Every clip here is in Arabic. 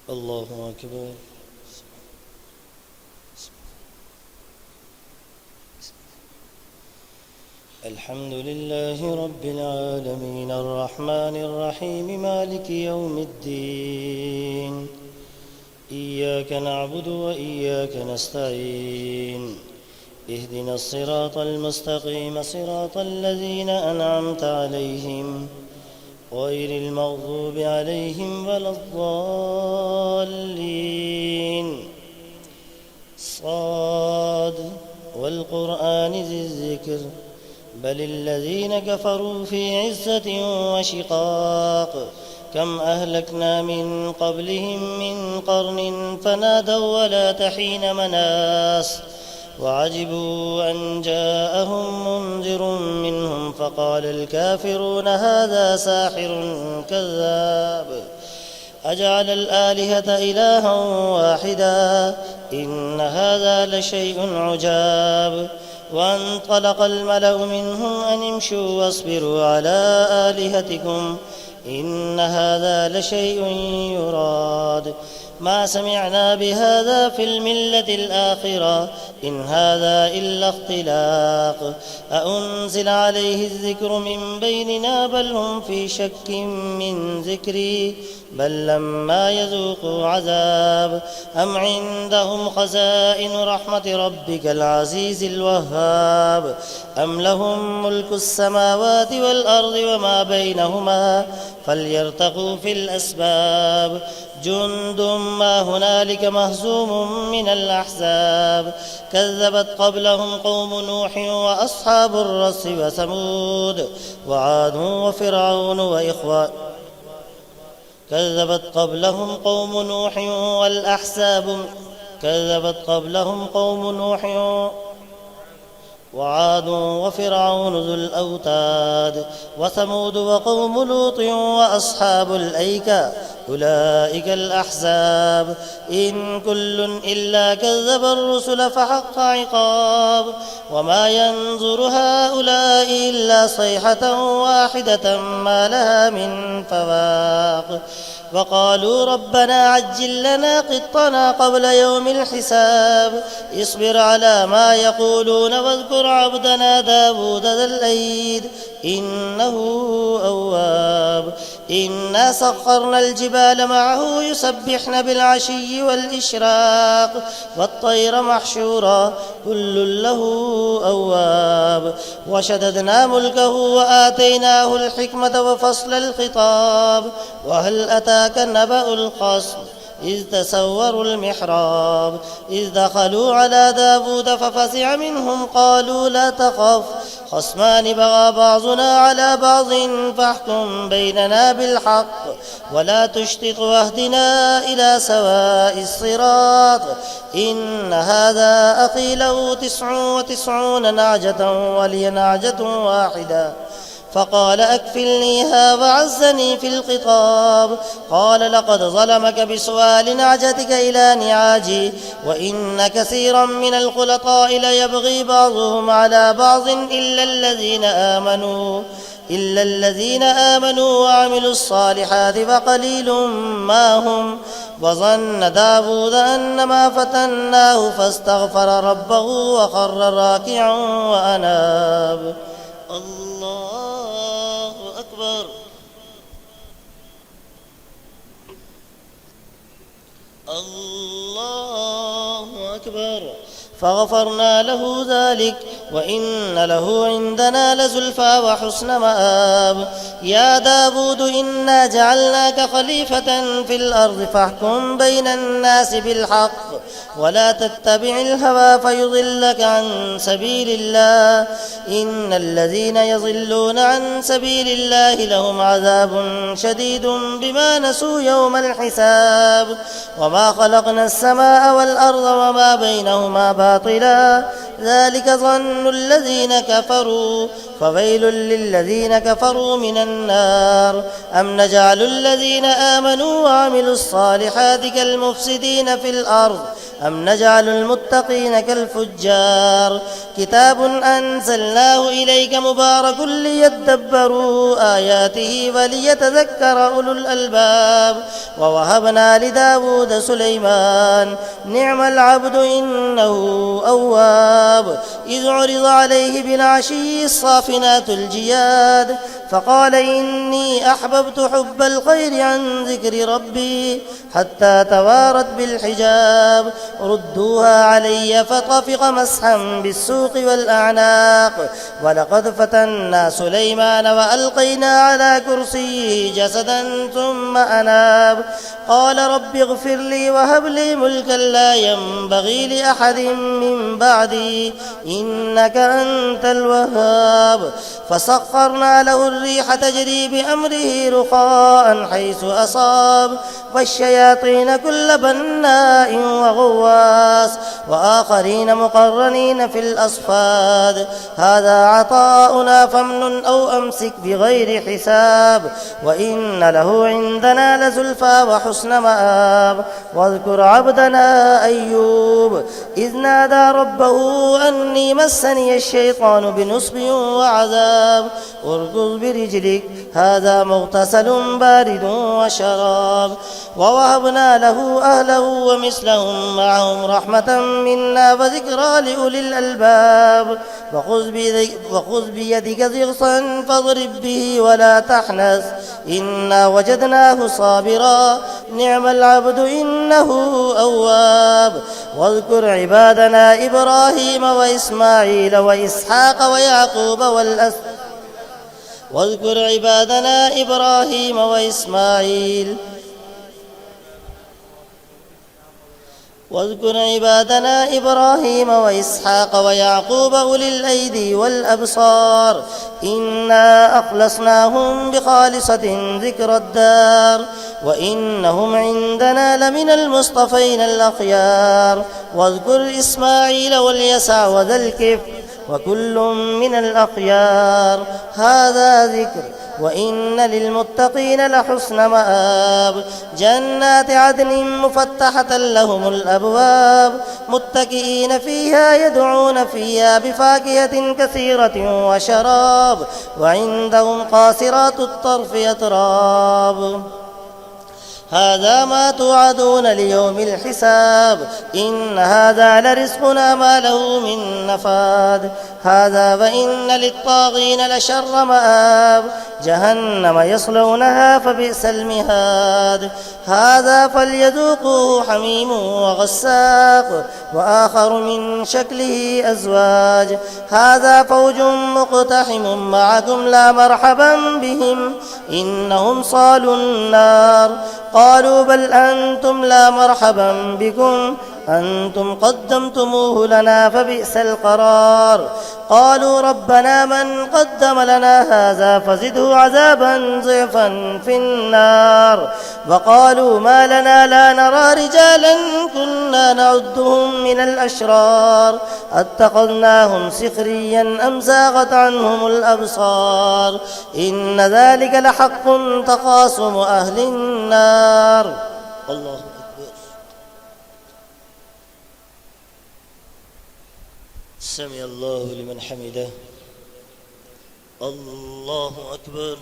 الله أكبر. الحمد لله رب العالمين الرحمن الرحيم مالك يوم الدين. إياك نعبد وإياك نستعين. اهدنا الصراط المستقيم صراط الذين أنعمت عليهم غير المغضوب عليهم ولا الضالين. صاد والقرآن ذي الذكر بل الذين كفروا في عزة وشقاق. كم أهلكنا من قبلهم من قرن فنادوا ولا حين مناص وعجبوا أن جاءهم منذر منهم فقال الكافرون هذا ساحر كذاب. أجعل الآلهة إلها واحدا إن هذا لشيء عجاب. وانطلق الملأ منهم أن امشوا واصبروا على آلهتكم إن هذا لشيء يراد. ما سمعنا بهذا في الملة الآخرة إن هذا إلا اختلاق. أأنزل عليه الذكر من بيننا بل هم في شك من ذكري بل لما يذوقوا عذاب. أم عندهم خزائن رحمة ربك العزيز الوهاب أم لهم ملك السماوات والأرض وما بينهما فليرتقوا في الأسباب. جند ما هنالك مهزوم من الأحزاب. كذبت قبلهم قوم نوح وأصحاب الرس وثمود وعاد وفرعون وإخوان. كذبت قبلهم قوم نوح والأحزاب. كذبت قبلهم قوم نوح وعاد وفرعون ذو الأوتاد وثمود وقوم لوط وأصحاب الأيكة أولئك الأحزاب. إن كل إلا كذب الرسل فحق عقاب. وما ينظر هؤلاء إلا صيحة واحدة ما لها من فواق. وقالوا ربنا عجل لنا قطنا قبل يوم الحساب. اصبر على ما يقولون واذكر عبدنا داود ذا الأيد إنه أواب. إنا سخرنا الجبال معه يسبحن بالعشي والإشراق والطير محشورا كل له أواب. وشددنا ملكه وآتيناه الحكمة وفصل الخطاب. وهل أتاك نبأ الخصم إذ تسوروا المحراب إذ دخلوا على داود ففزع منهم قالوا لا تخف خصمان بغى بعضنا على بعض فاحكم بيننا بالحق ولا تشطط واهدنا إلى سواء الصراط. إن هذا أخي له 99 نعجة ولي نعجة واحدة فقال أكفلنيها وعزني في الخطاب. قال لقد ظلمك بسؤال نعجتك إلى نعاجي وإن كثيرا من الخلطاء ليبغي بعضهم على بعض إلا الذين آمنوا وعملوا الصالحات فقليل ما هم. وظن داود أنما فتناه فاستغفر ربه وخر راكعا وأناب. الله أكبر. الله أكبر. فغفرنا له ذلك وإن له عندنا لزلفى وحسن مآب. يا داود إنا جعلناك خليفة في الأرض فاحكم بين الناس بالحق ولا تتبع الهوى فيضلك عن سبيل الله. إن الذين يضلون عن سبيل الله لهم عذاب شديد بما نسوا يوم الحساب. وما خلقنا السماء والأرض وما بينهما باطلا ذلك ظن الذين كفروا فويل للذين كفروا من النار. أم نجعل الذين آمنوا وعملوا الصالحات كالمفسدين في الأرض أم نجعل المتقين كالفجار كتاب أنزلناه إليك مبارك ليدبروا آياته وليتذكر أولو الألباب ووهبنا لداود سليمان نعم العبد إنه أواب إذ عرض عليه بالعشي الصافنات الجياد فقال إني أحببت حب الخير عن ذكر ربي حتى توارت بالحجاب ردوها علي فطفق مسحا بالسوق والأعناق ولقد فتنا سليمان وألقينا على كرسيه جسدا ثم أناب قال رب اغفر لي وهب لي ملكا لا ينبغي لأحد من بعدي إنك أنت الوهاب فسخرنا له الريح تجري بأمره رخاء حيث أصاب والشياطين كل بناء وغواص وآخرين مقرنين في الأصفاد هذا عطاؤنا فامنن أو أمسك بغير حساب وإن له عندنا لزلفى وحسن مآب واذكر عبدنا أيوب إذ نادى ربه أني مسني الشيطان بنصب وعذاب اركض برجلك هذا مغتسل بارد وشراب ووهبنا له أهله ومثلهم معهم رحمة منا وذكرى لأولي الألباب وخذ بيدك ضغصا فاضرب به ولا تحنث إنا وجدناه صابرا نعم العبد إنه أواب واذكر عبادنا إبراهيم وإسماعيل وإسحاق ويعقوب واذكر عبادنا إبراهيم وإسماعيل واذكر عبادنا إبراهيم وإسحاق ويعقوب أولي الأيدي والأبصار إنا أخلصناهم بخالصة ذكر الدار وإنهم عندنا لمن المصطفين الأخيار واذكر إسماعيل واليسع وذا الكفل وكل من الأخيار هذا ذكر وإن للمتقين لحسن مآب جنات عدن مفتحة لهم الأبواب متكئين فيها يدعون فيها بفاكهة كثيرة وشراب وعندهم قاصرات الطرف أتراب هذا ما توعدون ليوم الحساب إن هذا لرزقنا ما له من نفاد هذا وإن للطاغين لشر مآب جهنم يصلونها فبئس المهاد هذا فليذوقوه حميم وغساق وآخر من شكله أزواج هذا فوج مقتحم معكم لا مرحبا بهم إنهم صالوا النار قالوا بل أنتم لا مرحبا بكم أنتم قدمتموه لنا فبئس القرار قالوا ربنا من قدم لنا هذا فزده عذابا ضعفا في النار وقالوا ما لنا لا نرى رجالا كنا نعدهم من الأشرار اتخذناهم سخريا أم زاغت عنهم الأبصار إن ذلك لحق تخاصم أهل النار الله أكبر سمع الله لمن حمده الله أكبر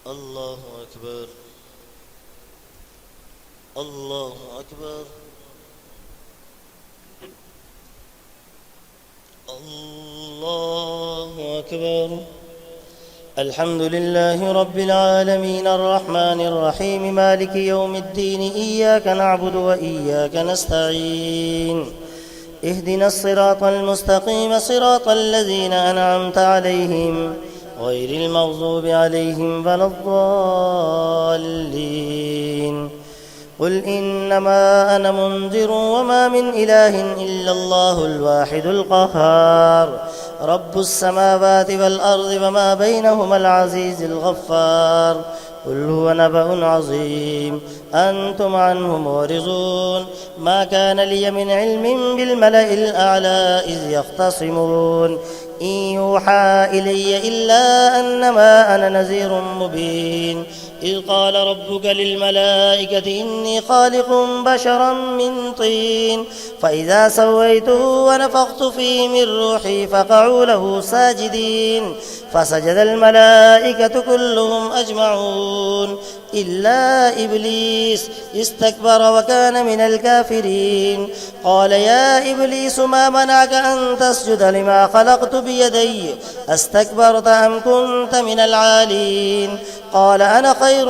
الله أكبر الله أكبر الله أكبر الحمد لله رب العالمين الرحمن الرحيم مالك يوم الدين إياك نعبد وإياك نستعين اهدنا الصراط المستقيم صراط الذين أنعمت عليهم غير المغضوب عليهم ولا الضالين قل إنما أنا منذر وما من إله إلا الله الواحد القهار رب السماوات والأرض وما بينهما العزيز الغفار قل هو نبأ عظيم أنتم عنه معرضون ما كان لي من علم بالملأ الأعلى إذ يختصمون إن يوحى إلي إلا أنما أنا نذير مبين إذ قال ربك للملائكة إني خالق بشرا من طين فإذا سويته ونفخت فيه من روحي فقعوا له ساجدين فسجد الملائكة كلهم أجمعون إلا إبليس استكبر وكان من الكافرين. قال يا إبليس ما منعك أن تسجد لما خلقت بيدي أستكبرت أم كنت من العالين؟ قال أنا خير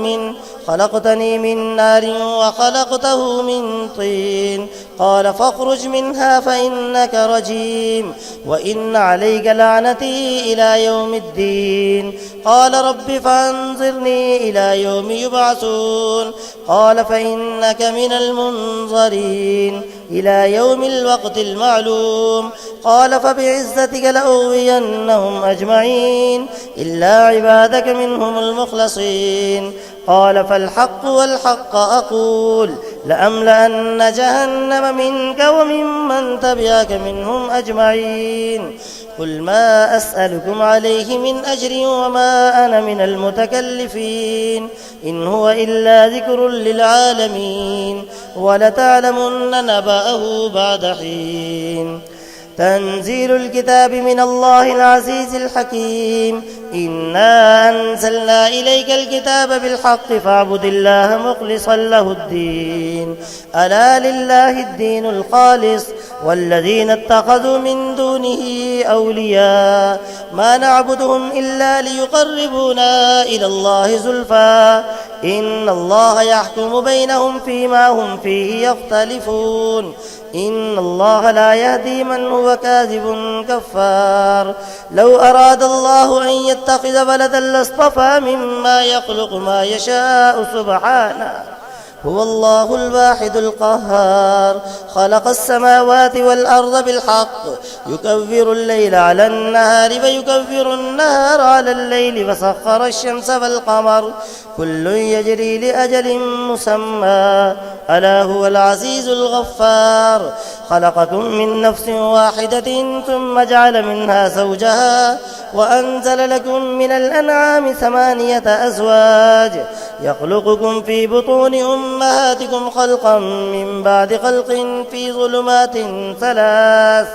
منه خلقتني من نار وخلقته من طين. قال فاخرج منها فإنك رجيم وإن عليك لعنتي إلى يوم الدين. قال رب فأنظرني إلى يوم يبعثون. قال فإنك من المنظرين إلى يوم الوقت المعلوم. قال فبعزتك لأغوينهم أجمعين إلا عبادك منهم المخلصين. قال فالحق والحق أقول لأملأن جهنم منك وممن تبعك منهم أجمعين. قل ما أسألكم عليه من أجر وما أنا من المتكلفين إن هو إلا ذكر للعالمين ولتعلمن نبأه بعد حين. تنزيل الكتاب من الله العزيز الحكيم. إنا أنزلنا إليك الكتاب بالحق فاعبد الله مخلصا له الدين ألا لله الدين الخالص والذين اتخذوا من دونه أولياء ما نعبدهم إلا ليقربونا إلى الله زلفى إن الله يحكم بينهم فيما هم فيه يختلفون إن الله لا يهدي من هو كاذب كفار. لو أراد الله أن يتخذ ولدا لاصطفى مما يخلق ما يشاء سبحانه هو الله الواحد القهار. خلق السماوات والأرض بالحق يكبر الليل على النهار ويكبر النهار على الليل وسخر الشمس والقمر كل يجري لأجل مسمى ألا هو العزيز الغفار. خلقكم من نفس واحدة ثم جعل منها زوجها وأنزل لكم من الأنعام 8 أزواج يخلقكم في بطون أمهاتكم خلقا من بعد خلق في ظلمات 3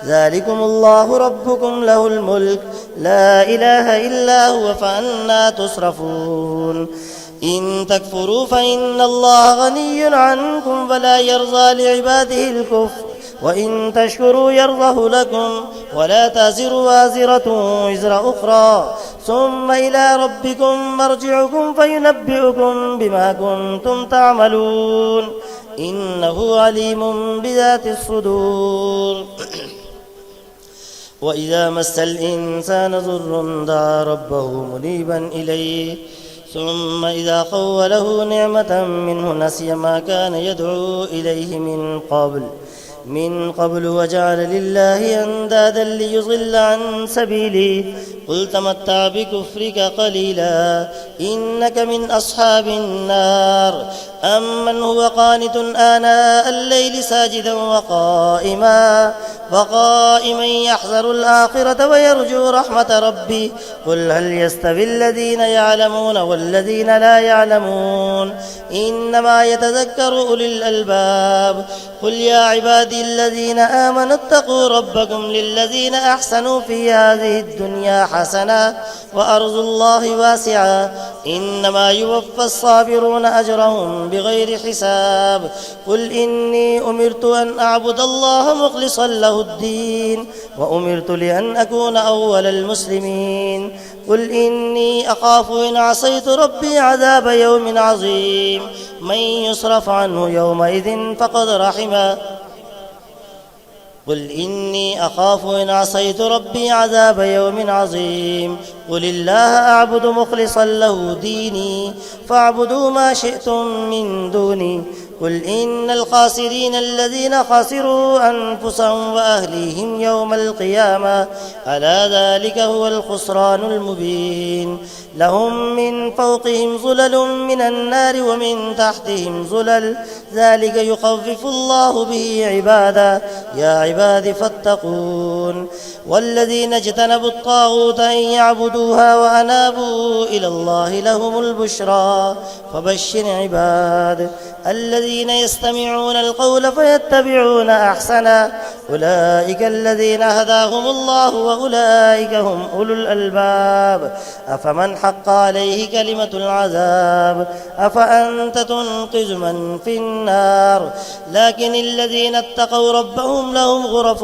ذلكم الله ربكم له الملك لا إله إلا هو فأنى تصرفون. إن تكفروا فإن الله غني عنكم ولا يرضى لعباده الكفر وإن تشكروا يرضه لكم ولا تزر وازرة وزر أخرى ثم إلى ربكم مرجعكم فينبئكم بما كنتم تعملون إنه عليم بذات الصدور. وإذا مس الإنسان ضر دعا ربه منيبا إليه ثم إذا خوله نعمة منه نسي ما كان يدعو إليه من قبل وجعل لله أندادا ليضل عن سبيله قل تمتع بكفرك قليلا إنك من أصحاب النار. أمن هو قانت آناء الليل ساجدا وقائما يحذر الآخرة ويرجو رحمة ربه قل هل يستوي الذين يعلمون والذين لا يعلمون إنما يتذكر أولي الألباب. قل يا عبادي الذين آمنوا اتقوا ربكم للذين أحسنوا في هذه الدنيا حسنة وأرض الله واسعة إنما يوفى الصابرون أجرهم بغير حساب. قل إني أمرت أن أعبد الله مخلصا له الدين وأمرت لأن أكون أول المسلمين. قل إني أخاف إن عصيت ربي عذاب يوم عظيم من يصرف عنه يومئذ فقد رحمه. قل إني أخاف إن عصيت ربي عذاب يوم عظيم. قل الله أعبد مخلصا له ديني فاعبدوا ما شئتم من دوني. قل إن الخاسرين الذين خسروا أنفسهم وأهليهم يوم القيامة ألا ذلك هو الخسران المبين. لهم من فوقهم ظلل من النار ومن تحتهم ظلل ذلك يخفف الله به عباده يا عباد فاتقون. والذين اجتنبوا الطاغوت أن يعبدوا عبدوها وأنابوا إلى الله لهم البشرى فبشر عباد الذين يستمعون القول فيتبعون أحسنه أولئك الذين هداهم الله وأولئك هم أولو الألباب أفمن حق عليه كلمة العذاب أفأنت تنقذ من في النار لكن الذين اتقوا ربهم لهم غرف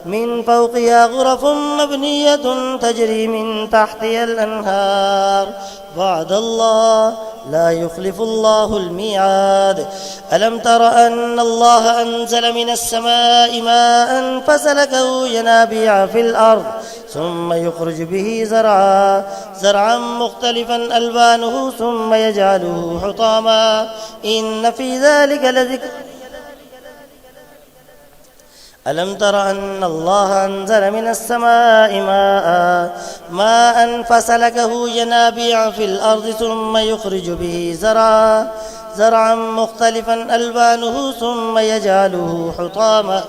من فوقها غرف مبنية تجري من تحتها الأنهار وعد الله لا يخلف الله الميعاد ألم تر أن الله أنزل من السماء ماء فسلكه ينابيع في الأرض ثم يخرج به زرعا مختلفا ألوانه ثم يجعله حطاما إن في ذلك لذكر ألم تر أن الله أنزل من السماء ماء فسلكه ينابيع في الأرض ثم يخرج به زرعا مختلفا ألوانه ثم يجعله حطاما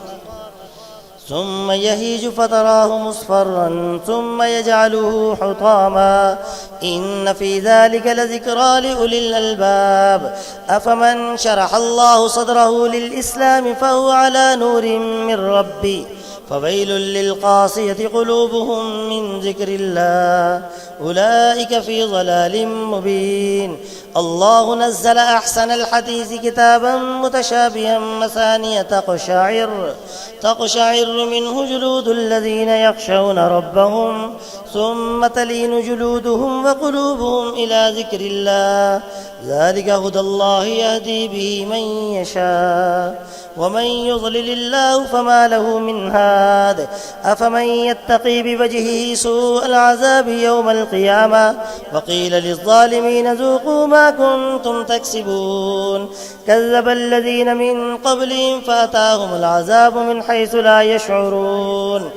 ثم يهيج فتراه مصفرا ثم يجعله حطاما إن في ذلك لذكرى لأولي الألباب أفمن شرح الله صدره للإسلام فهو على نور من ربه فويل للقاسية قلوبهم من ذكر الله أولئك في ضلال مبين الله نزل أحسن الحديث كتابا متشابها مثانية تقشعر منه جلود الذين يخشون ربهم ثم تلين جلودهم وقلوبهم إلى ذكر الله ذلك هدى الله يهدي به من يشاء ومن يضلل الله فما له من هاد أفمن يتقي بوجهه سوء العذاب يوم القيامة وقيل للظالمين ذوقوا ما كنتم تكسبون كذب الذين من قبلهم فأتاهم العذاب من حيث لا يشعرون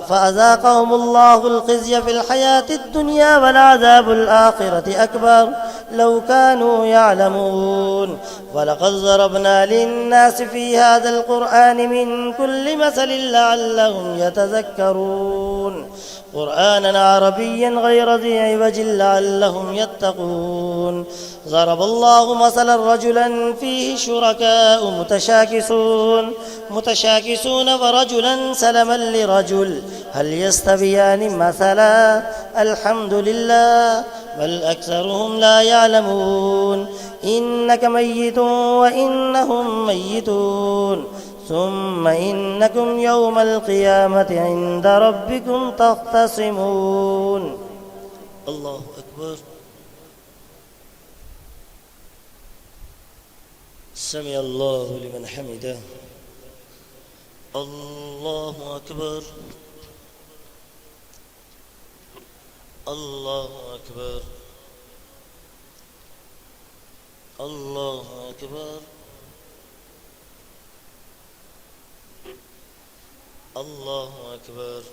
فأذاقهم الله الخزي في الحياة الدنيا ولعذاب الآخرة أكبر لو كانوا يعلمون ولقد ضربنا للناس في هذا القرآن من كل مثل لعلهم يتذكرون قرآنا عربيا غير ذي عوج لعلهم يتقون ضرب الله مثلا رجلا فيه شركاء متشاكسون ورجلا سلما لرجل هل يستويان مثلا الحمد لله بل أكثرهم لا يعلمون إنك ميت وإنهم ميتون ثم إنكم يوم القيامة عند ربكم تختصمون الله أكبر سمع الله لمن حمده الله أكبر الله أكبر الله أكبر الله أكبر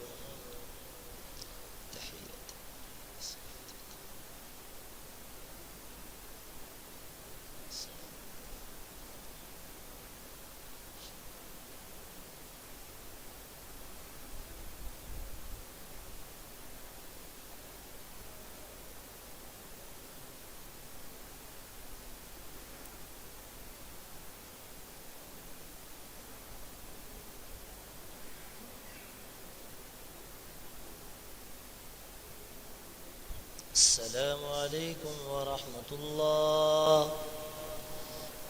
السلام عليكم ورحمة الله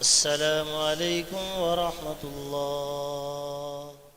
السلام عليكم ورحمة الله